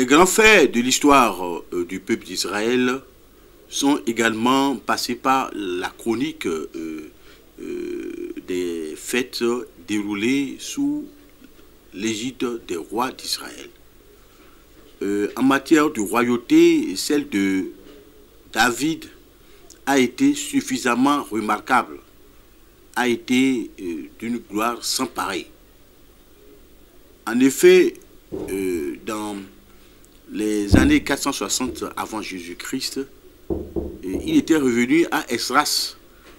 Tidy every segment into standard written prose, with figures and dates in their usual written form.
Les grands faits de l'histoire du peuple d'Israël sont également passés par la chronique des fêtes déroulées sous l'égide des rois d'Israël. En matière de royauté, celle de David a été suffisamment remarquable, a été d'une gloire sans pareille. En effet, dans les années 460 avant Jésus-Christ, il était revenu à Esdras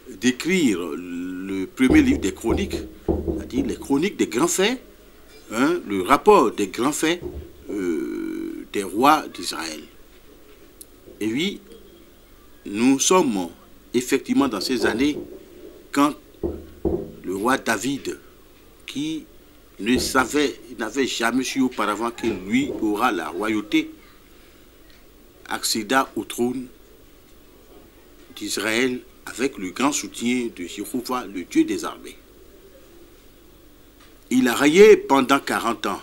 d'écrire le premier livre des chroniques, c'est-à-dire les chroniques des grands faits, hein, le rapport des grands faits des rois d'Israël. Et oui, nous sommes effectivement dans ces années quand le roi David, qui n'avait jamais su auparavant que lui aura la royauté, accéda au trône d'Israël avec le grand soutien de Jéhovah, le Dieu des armées. Il a régné pendant 40 ans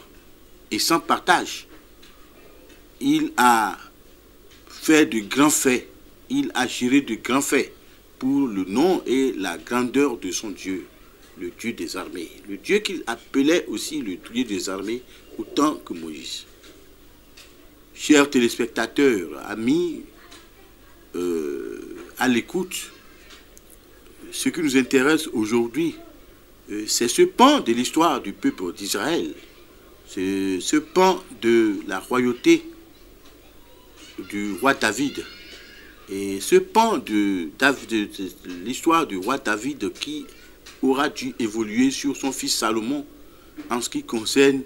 et sans partage. Il a fait de grands faits, il a géré de grands faits pour le nom et la grandeur de son Dieu, le Dieu des armées. Le Dieu qu'il appelait aussi le Dieu des armées autant que Moïse. Chers téléspectateurs, amis, à l'écoute, ce qui nous intéresse aujourd'hui, c'est ce pan de l'histoire du peuple d'Israël, c'est ce pan de la royauté du roi David. Et ce pan de l'histoire du roi David qui aura dû évoluer sur son fils Salomon en ce qui concerne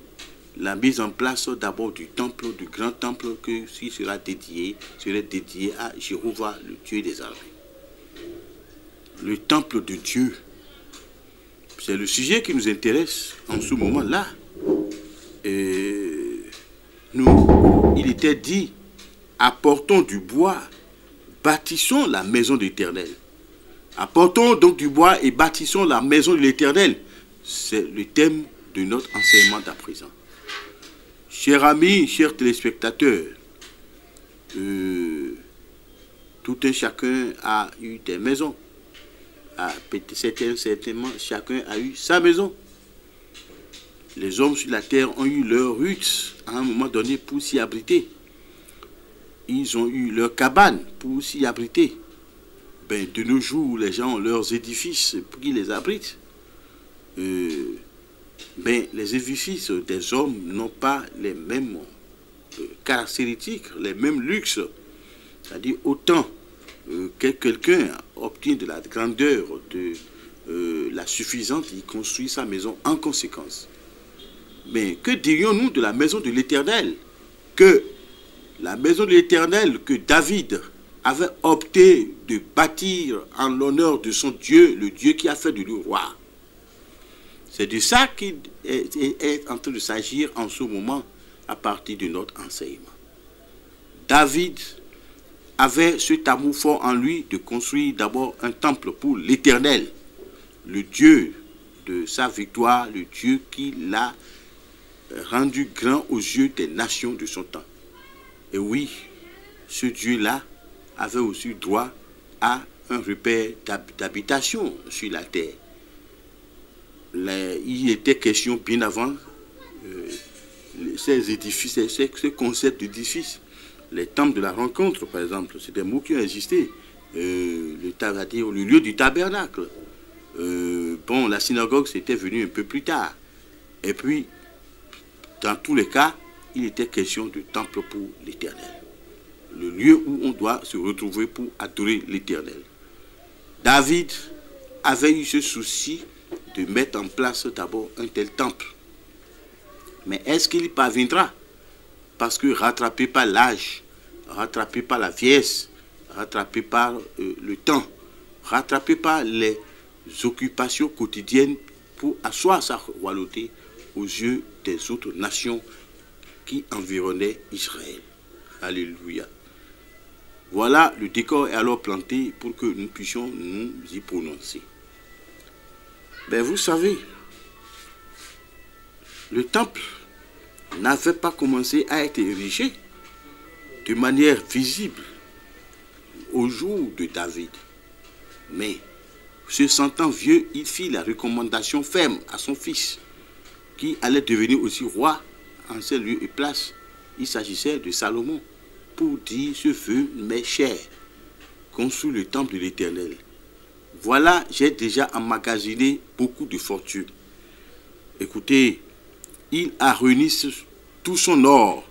la mise en place d'abord du temple, du grand temple qui serait dédié à Jéhovah, le Dieu des armées. Le temple de Dieu, c'est le sujet qui nous intéresse en ce moment-là. Il était dit, apportons du bois, bâtissons la maison de l'Éternel. Apportons donc du bois et bâtissons la maison de l'Éternel. C'est le thème de notre enseignement d'à présent. Chers amis, chers téléspectateurs, tout un chacun a eu des maisons. Certainement, chacun a eu sa maison. Les hommes sur la terre ont eu leur hutte à un moment donné pour s'y abriter. Ils ont eu leur cabane pour s'y abriter. Ben, de nos jours, les gens ont leurs édifices pour qu'ils les abritent. Mais les édifices des hommes n'ont pas les mêmes caractéristiques, les mêmes luxes. C'est-à-dire autant que quelqu'un obtient de la grandeur, de la suffisante, il construit sa maison en conséquence. Mais que dirions-nous de la maison de l'Éternel? Que la maison de l'Éternel que David avait opté de bâtir en l'honneur de son Dieu, le Dieu qui a fait de lui roi. C'est de ça qu'il est en train de s'agir en ce moment à partir de notre enseignement. David avait cet amour fort en lui de construire d'abord un temple pour l'Éternel, le Dieu de sa victoire, le Dieu qui l'a rendu grand aux yeux des nations de son temps. Et oui, ce Dieu-là avait aussi droit à un repère d'habitation sur la terre. Il était question bien avant ces édifices, ces concepts d'édifices. Les temples de la rencontre, par exemple, c'est des mots qui ont existé. Le lieu du tabernacle. Bon, la synagogue, c'était venu un peu plus tard. Et puis, dans tous les cas, il était question de temple pour l'Éternel. Le lieu où on doit se retrouver pour adorer l'Éternel. David avait eu ce souci de mettre en place d'abord un tel temple. Mais est-ce qu'il y parviendra? Parce que rattrapé par l'âge, rattrapé par la vieillesse, rattrapé par le temps, rattrapé par les occupations quotidiennes pour asseoir sa royauté aux yeux des autres nations qui environnaient Israël. Alléluia. Voilà, le décor est alors planté pour que nous puissions nous y prononcer. Ben, vous savez, le temple n'avait pas commencé à être érigé de manière visible au jour de David. Mais, se sentant vieux, il fit la recommandation ferme à son fils, qui allait devenir aussi roi en ces lieux et places. Il s'agissait de Salomon, pour dire: ce feu m'est cher, construis le temple de l'Éternel. Voilà, j'ai déjà emmagasiné beaucoup de fortune. Écoutez, il a réuni tout son or,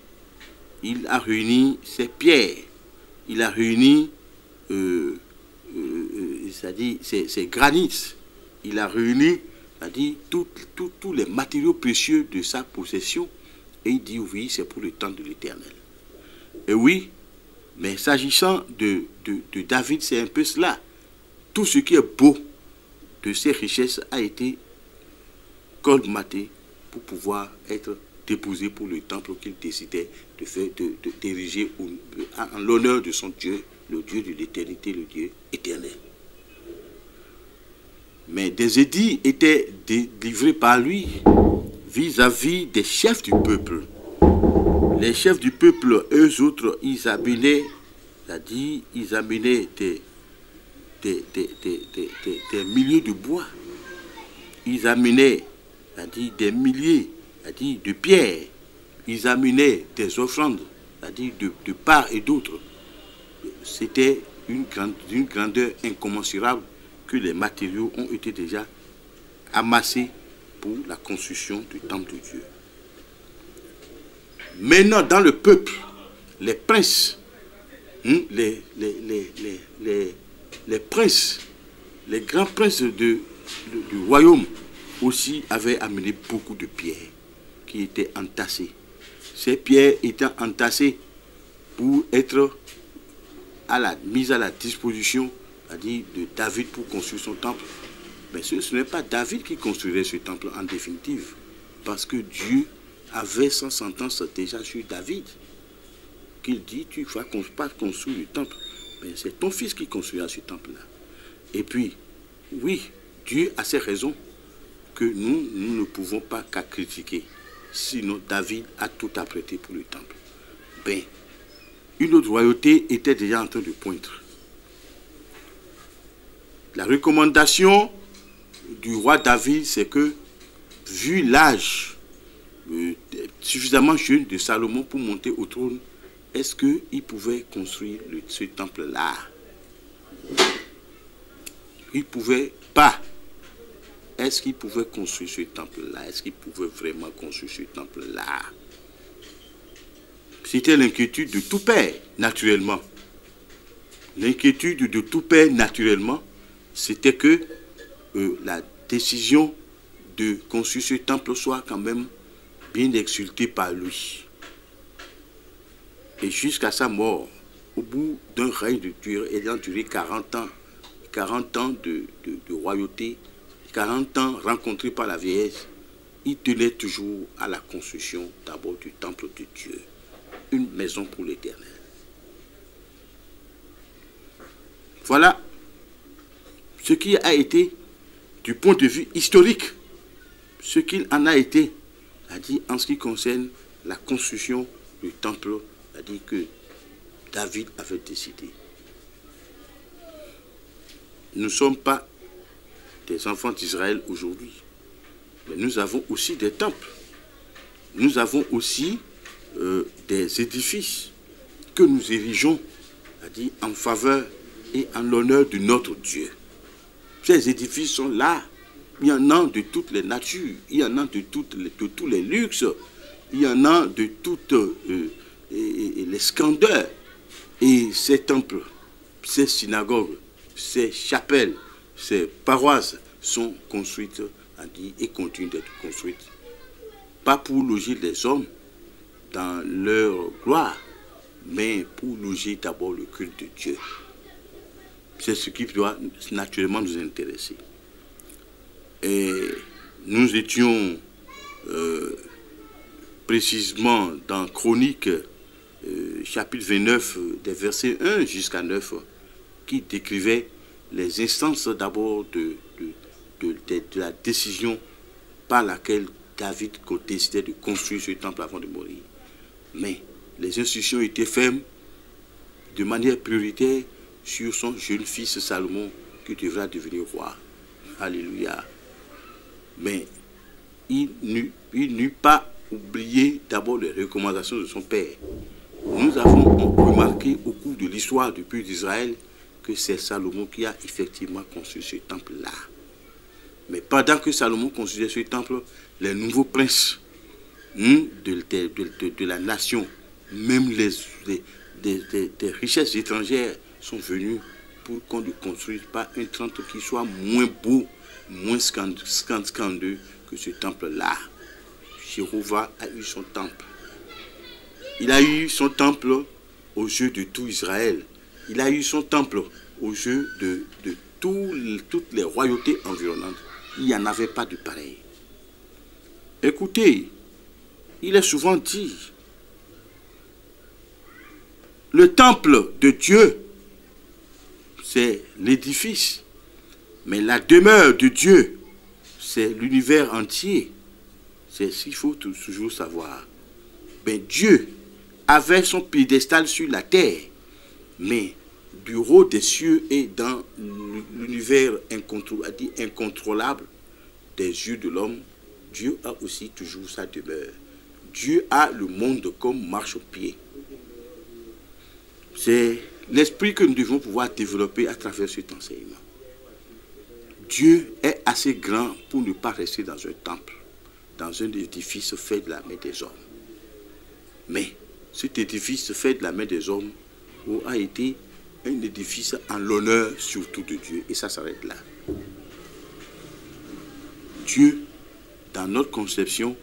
il a réuni ses pierres, il a réuni c'est-à-dire ses granits, il a réuni, c'est-à-dire tous les matériaux précieux de sa possession, et il dit: oui, c'est pour le temple de l'Éternel. Et oui, mais s'agissant de David, c'est un peu cela. Tout ce qui est beau de ses richesses a été colmaté pour pouvoir être déposé pour le temple qu'il décidait d'ériger en l'honneur de son Dieu, le Dieu de l'éternité, le Dieu éternel. Mais des édits étaient délivrés par lui vis-à-vis des chefs du peuple. Les chefs du peuple, eux autres, ils amenaient, c'est-à-dire, ils amenaient des milliers de bois. Ils amenaient, c'est-à-dire, des milliers, c'est-à-dire, de pierres. Ils amenaient des offrandes, c'est-à-dire, de part et d'autre. C'était d'une grandeur incommensurable que les matériaux ont été déjà amassés pour la construction du temple de Dieu. Maintenant, dans le peuple, les princes, les princes, les grands princes du royaume aussi avaient amené beaucoup de pierres qui étaient entassées. Ces pierres étant entassées pour être mises à la disposition, c'est-à-dire de David pour construire son temple. Mais ce n'est pas David qui construirait ce temple en définitive, parce que Dieu avait son sentence déjà sur David, qu'il dit: tu ne vas pas construire le temple, mais c'est ton fils qui construira ce temple-là. Et puis, oui, Dieu a ses raisons que nous ne pouvons pas qu'à critiquer. Sinon, David a tout apprêté pour le temple. Ben, une autre royauté était déjà en train de poindre. La recommandation du roi David, c'est que, vu l'âge suffisamment jeune de Salomon pour monter au trône, est-ce qu'il pouvait construire ce temple-là? Il ne pouvait pas. Est-ce qu'il pouvait construire ce temple-là? Est-ce qu'il pouvait vraiment construire ce temple-là? C'était l'inquiétude de tout père, naturellement. L'inquiétude de tout père, naturellement, c'était que la décision de construire ce temple soit quand même bien exultée par lui. Et jusqu'à sa mort, au bout d'un règne ayant duré 40 ans, 40 ans de royauté, 40 ans rencontrés par la vieillesse, il tenait toujours à la construction d'abord du temple de Dieu, une maison pour l'Éternel. Voilà ce qui a été, du point de vue historique, ce qu'il en a été, c'est-à-dire en ce qui concerne la construction du temple, c'est-à-dire que David avait décidé. Nous ne sommes pas des enfants d'Israël aujourd'hui, mais nous avons aussi des temples. Nous avons aussi des édifices que nous érigeons, c'est-à-dire en faveur et en l'honneur de notre Dieu. Ces édifices sont là. Il y en a de toutes les natures, il y en a de tous les luxes, il y en a de toutes les splendeurs. Et ces temples, ces synagogues, ces chapelles, ces paroisses sont construites et continuent d'être construites. Pas pour loger les hommes dans leur gloire, mais pour loger d'abord le culte de Dieu. C'est ce qui doit naturellement nous intéresser. Et nous étions précisément dans Chroniques, chapitre 29, des versets 1 jusqu'à 9, qui décrivait les instances d'abord de la décision par laquelle David décidait de construire ce temple avant de mourir. Mais les instructions étaient fermes de manière prioritaire sur son jeune fils Salomon qui devra devenir roi. Alléluia. Mais il n'eut pas oublié d'abord les recommandations de son père. Nous avons remarqué au cours de l'histoire du peuple d'Israël que c'est Salomon qui a effectivement construit ce temple-là. Mais pendant que Salomon construisait ce temple, les nouveaux princes de la nation, même des richesses étrangères sont venus pour qu'on ne construise pas un temple qui soit moins beau, moins scandaleux que ce temple-là. Jéhovah a eu son temple. Il a eu son temple aux yeux de tout Israël. Il a eu son temple aux yeux de toutes les royautés environnantes. Il n'y en avait pas de pareil. Écoutez, il est souvent dit, le temple de Dieu, c'est l'édifice, mais la demeure de Dieu, c'est l'univers entier. C'est ce qu'il faut toujours savoir. Ben, Dieu avait son piédestal sur la terre, mais du haut des cieux et dans l'univers incontrôlable des yeux de l'homme, Dieu a aussi toujours sa demeure. Dieu a le monde comme marchepied. C'est l'esprit que nous devons pouvoir développer à travers cet enseignement. Dieu est assez grand pour ne pas rester dans un temple, dans un édifice fait de la main des hommes. Mais cet édifice fait de la main des hommes a été un édifice en l'honneur surtout de Dieu. Et ça s'arrête là. Dieu, dans notre conception,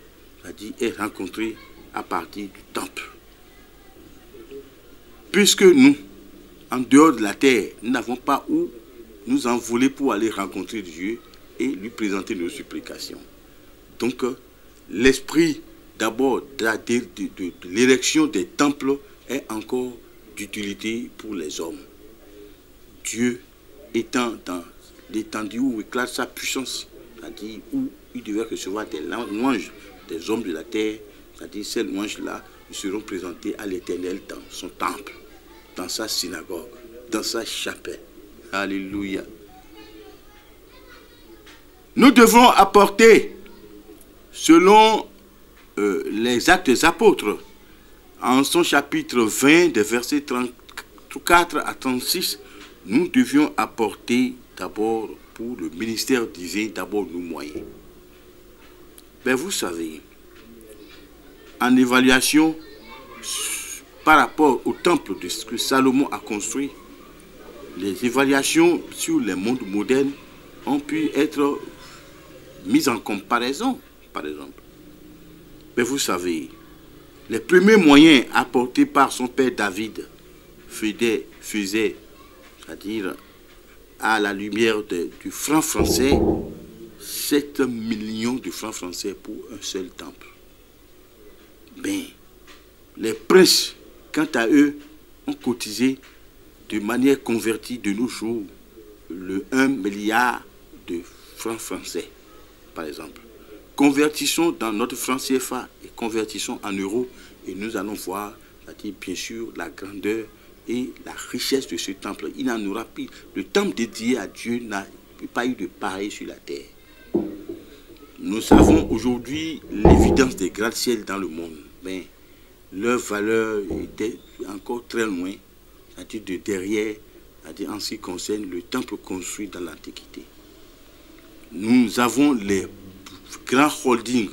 est rencontré à partir du temple. Puisque nous, en dehors de la terre, nous n'avons pas où nous envoler pour aller rencontrer Dieu et lui présenter nos supplications. Donc, l'esprit d'abord de l'érection des temples est encore d'utilité pour les hommes. Dieu étant dans l'étendue où éclate sa puissance, c'est-à-dire où il devait recevoir des louanges des hommes de la terre, c'est-à-dire ces louanges-là seront présentées à l'Éternel dans son temple, dans sa synagogue, dans sa chapelle. Alléluia. Nous devons apporter, selon les Actes des Apôtres, en son chapitre 20, des versets 34 à 36, nous devions apporter d'abord pour le ministère divin, d'abord nos moyens. Mais vous savez, en évaluation par rapport au temple de ce que Salomon a construit, les évaluations sur les mondes modernes ont pu être mises en comparaison, par exemple. Mais vous savez, les premiers moyens apportés par son père David faisaient, c'est-à-dire à la lumière du franc français, 7 millions de francs français pour un seul temple. Mais les princes, quant à eux, ont cotisé de manière convertie de nos jours le 1 milliard de francs français, par exemple. Convertissons dans notre franc CFA et convertissons en euros et nous allons voir, c'est-à-dire bien sûr, la grandeur et la richesse de ce temple. Il n'en aura plus. Le temple dédié à Dieu n'a pas eu de pareil sur la terre. Nous savons aujourd'hui l'évidence des gratte-ciels dans le monde, mais leur valeur était encore très loin, c'est-à-dire de derrière, c'est-à-dire en ce qui concerne le temple construit dans l'Antiquité. Nous avons les grands holdings,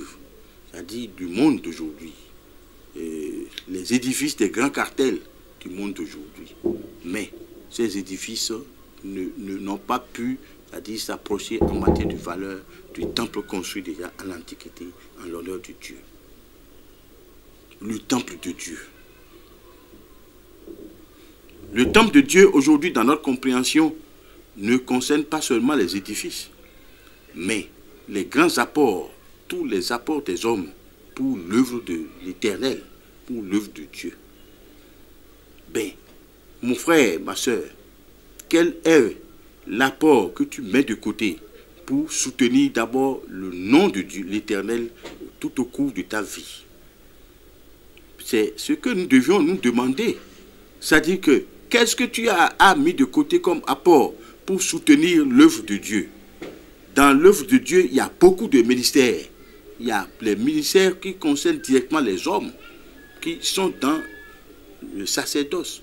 c'est-à-dire du monde d'aujourd'hui, les édifices des grands cartels du monde d'aujourd'hui. Mais ces édifices n'ont pas pu, c'est-à-dire s'approcher en matière de valeur du temple construit déjà à l'Antiquité en l'honneur de Dieu. Le temple de Dieu. Le temple de Dieu aujourd'hui dans notre compréhension ne concerne pas seulement les édifices, mais les grands apports, tous les apports des hommes pour l'œuvre de l'Éternel, pour l'œuvre de Dieu. Ben, mon frère, ma soeur, quel est l'apport que tu mets de côté pour soutenir d'abord le nom de Dieu, l'Éternel, tout au cours de ta vie? C'est ce que nous devions nous demander. C'est-à-dire que Qu'est-ce que tu as mis de côté comme apport pour soutenir l'œuvre de Dieu? Dans l'œuvre de Dieu, il y a beaucoup de ministères. Il y a les ministères qui concernent directement les hommes, qui sont dans le sacerdoce.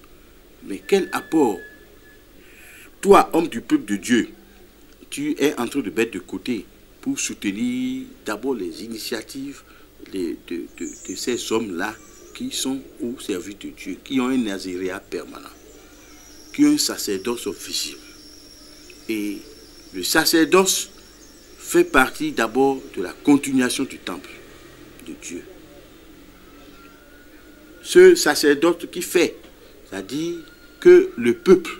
Mais quel apport, toi, homme du peuple de Dieu, tu es en train de mettre de côté pour soutenir d'abord les initiatives de ces hommes-là qui sont au service de Dieu, qui ont un naziréat permanent, qui ont un sacerdoce visible. Et le sacerdoce fait partie d'abord de la continuation du temple de Dieu. Ce sacerdoce qui fait, c'est-à-dire que le peuple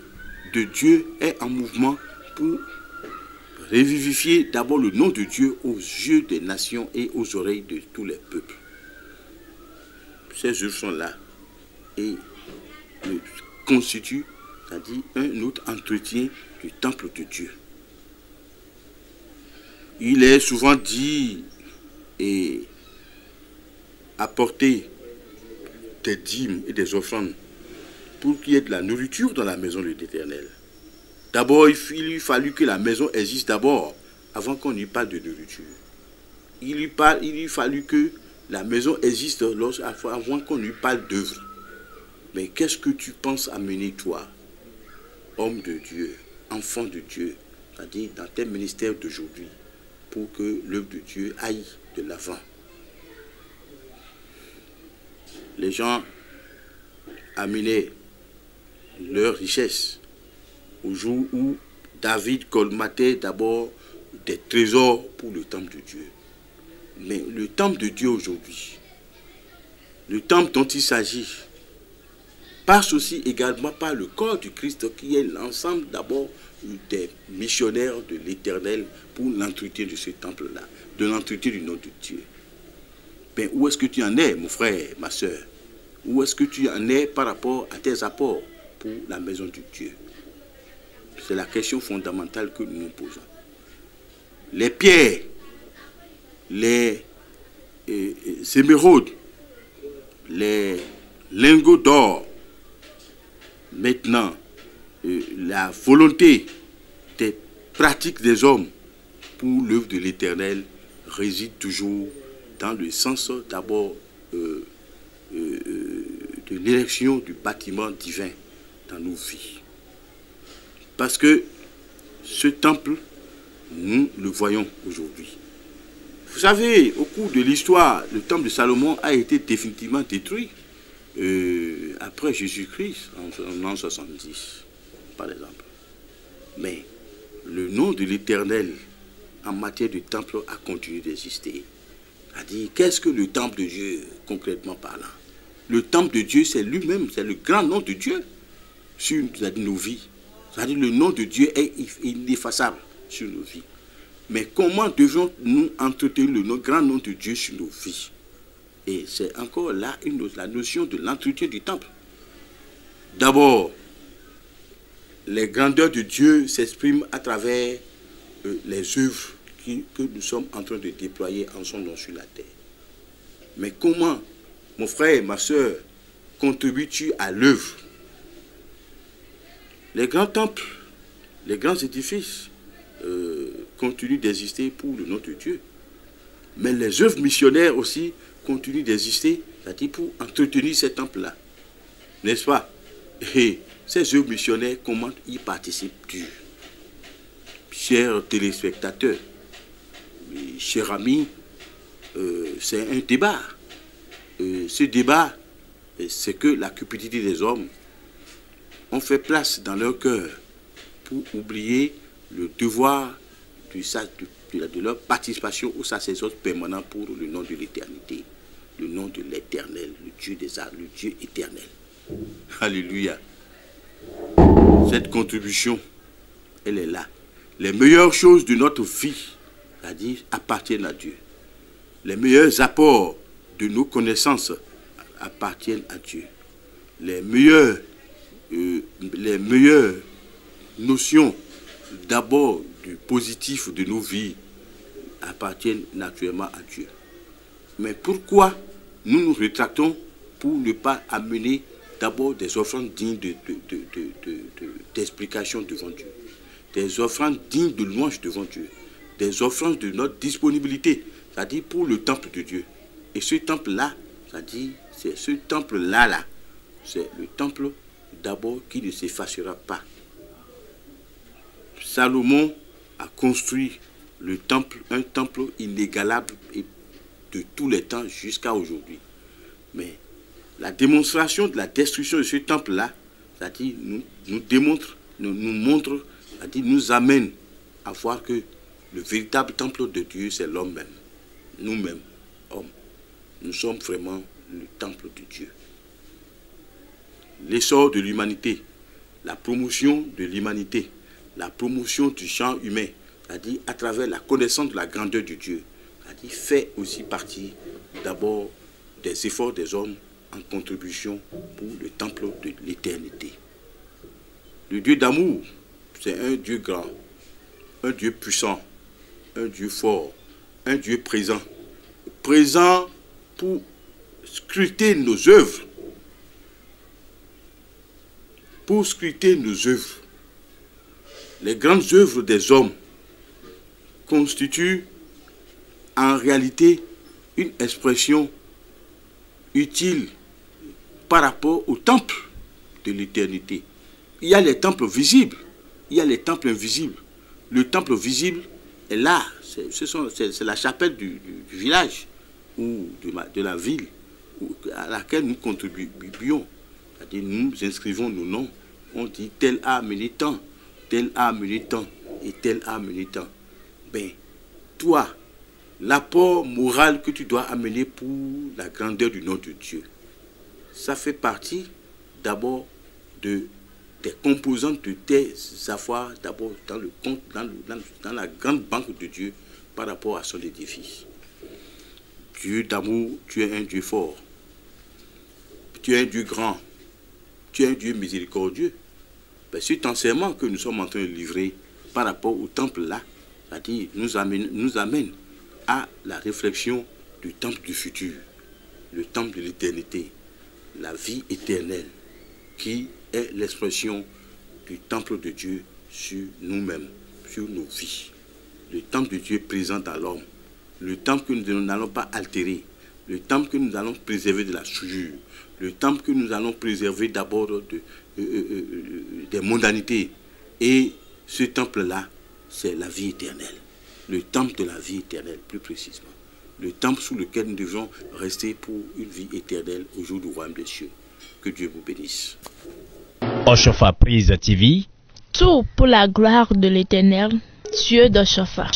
de Dieu est en mouvement pour revivifier d'abord le nom de Dieu aux yeux des nations et aux oreilles de tous les peuples. Ces œuvres sont là et constituent, c'est-à-dire un autre entretien du temple de Dieu. Il est souvent dit et apporter des dîmes et des offrandes pour qu'il y ait de la nourriture dans la maison de l'Éternel. D'abord, il fallut que la maison existe d'abord, avant qu'on y parle de nourriture. Il fallut que la maison existe avant qu'on lui parle d'œuvre. Mais qu'est-ce que tu penses amener, toi, homme de Dieu, enfant de Dieu, c'est-à-dire dans tes ministères d'aujourd'hui, pour que l'œuvre de Dieu aille de l'avant? Les gens amenaient leur richesse au jour où David colmatait d'abord des trésors pour le temple de Dieu. Mais le temple de Dieu aujourd'hui, le temple dont il s'agit, passe aussi également par le corps du Christ qui est l'ensemble d'abord des missionnaires de l'Éternel pour l'entretien de ce temple-là, de l'entretien du nom de Dieu. Ben, où est-ce que tu en es, mon frère, ma soeur? Où est-ce que tu en es par rapport à tes apports pour la maison de Dieu? C'est la question fondamentale que nous nous posons. Les pierres, les émeraudes, les lingots d'or, maintenant, la volonté des pratiques des hommes pour l'œuvre de l'Éternel réside toujours dans le sens d'abord de l'érection du bâtiment divin dans nos vies. Parce que ce temple, nous le voyons aujourd'hui. Vous savez, au cours de l'histoire, le temple de Salomon a été définitivement détruit après Jésus-Christ, en l'an 70, par exemple. Mais le nom de l'Éternel en matière de temple a continué d'exister. C'est-à-dire, qu'est-ce que le temple de Dieu, concrètement parlant? Le temple de Dieu, c'est lui-même, c'est le grand nom de Dieu sur nos vies. C'est-à-dire, le nom de Dieu est ineffaçable sur nos vies. Mais comment devons-nous entretenir le grand nom de Dieu sur nos vies? Et c'est encore là la notion de l'entretien du temple. D'abord, les grandeurs de Dieu s'expriment à travers les œuvres que nous sommes en train de déployer en son nom sur la terre. Mais comment, mon frère et ma soeur, contribues-tu à l'œuvre? Les grands temples, les grands édifices continuent d'exister pour le nom de Dieu. Mais les œuvres missionnaires aussi continuent d'exister, c'est-à-dire pour entretenir ces temples-là. N'est-ce pas? Et ces œuvres missionnaires, comment y participes-tu? Chers téléspectateurs, chers amis, c'est un débat. Ce débat, c'est que la cupidité des hommes ont fait place dans leur cœur pour oublier le devoir de leur participation au sacerdoce permanent pour le nom de l'éternité, le nom de l'Éternel, le Dieu des arts, le Dieu éternel. Alléluia. Cette contribution, elle est là. Les meilleures choses de notre vie, c'est-à-dire, appartiennent à Dieu. Les meilleurs apports de nos connaissances appartiennent à Dieu. Les meilleures notions d'abord du positif de nos vies appartiennent naturellement à Dieu. Mais pourquoi nous nous rétractons pour ne pas amener d'abord des offrandes dignes d'explication devant Dieu, des offrandes dignes de louange devant Dieu, des offrandes de notre disponibilité, c'est-à-dire pour le temple de Dieu. Et ce temple-là, c'est-à-dire, c'est ce temple-là, c'est le temple d'abord qui ne s'effacera pas. Salomon a construit le temple, un temple inégalable de tous les temps jusqu'à aujourd'hui. Mais la démonstration de la destruction de ce temple-là, c'est-à-dire nous amène à voir que le véritable temple de Dieu, c'est l'homme même. Nous-mêmes, hommes, nous sommes vraiment le temple de Dieu. L'essor de l'humanité, la promotion de l'humanité, la promotion du genre humain, c'est-à-dire à travers la connaissance de la grandeur de Dieu, c'est-à-dire fait aussi partie d'abord des efforts des hommes en contribution pour le temple de l'éternité. Le Dieu d'amour, c'est un Dieu grand, un Dieu puissant, un Dieu fort, un Dieu présent. Présent pour scruter nos œuvres. Pour scruter nos œuvres. Les grandes œuvres des hommes constituent en réalité une expression utile par rapport au temple de l'éternité. Il y a les temples visibles, il y a les temples invisibles. Le temple visible est là, c'est la chapelle du village ou de la ville à laquelle nous contribuons. C'est-à-dire nous inscrivons nos noms, on dit tel a amené tant, tel a amené tant et tel a amené tant. Ben, toi, l'apport moral que tu dois amener pour la grandeur du nom de Dieu, ça fait partie d'abord des composantes de tes avoirs, d'abord dans le compte, dans la grande banque de Dieu par rapport à son édifice. Dieu d'amour, tu es un Dieu fort, tu es un Dieu grand, tu es un Dieu miséricordieux. Ben, cet enseignement que nous sommes en train de livrer par rapport au temple là, c'est-à-dire nous amène à la réflexion du temple du futur, le temple de l'éternité, la vie éternelle, qui est l'expression du temple de Dieu sur nous-mêmes, sur nos vies. Le temple de Dieu présent dans l'homme, le temple que nous n'allons pas altérer, le temple que nous allons préserver de la souillure, le temple que nous allons préserver d'abord des mondanités. Et ce temple-là, c'est la vie éternelle. Le temple de la vie éternelle, plus précisément. Le temple sous lequel nous devons rester pour une vie éternelle au jour du royaume des cieux. Que Dieu vous bénisse. Oshofa Prise TV. Tout pour la gloire de l'Éternel, Dieu de Shofa.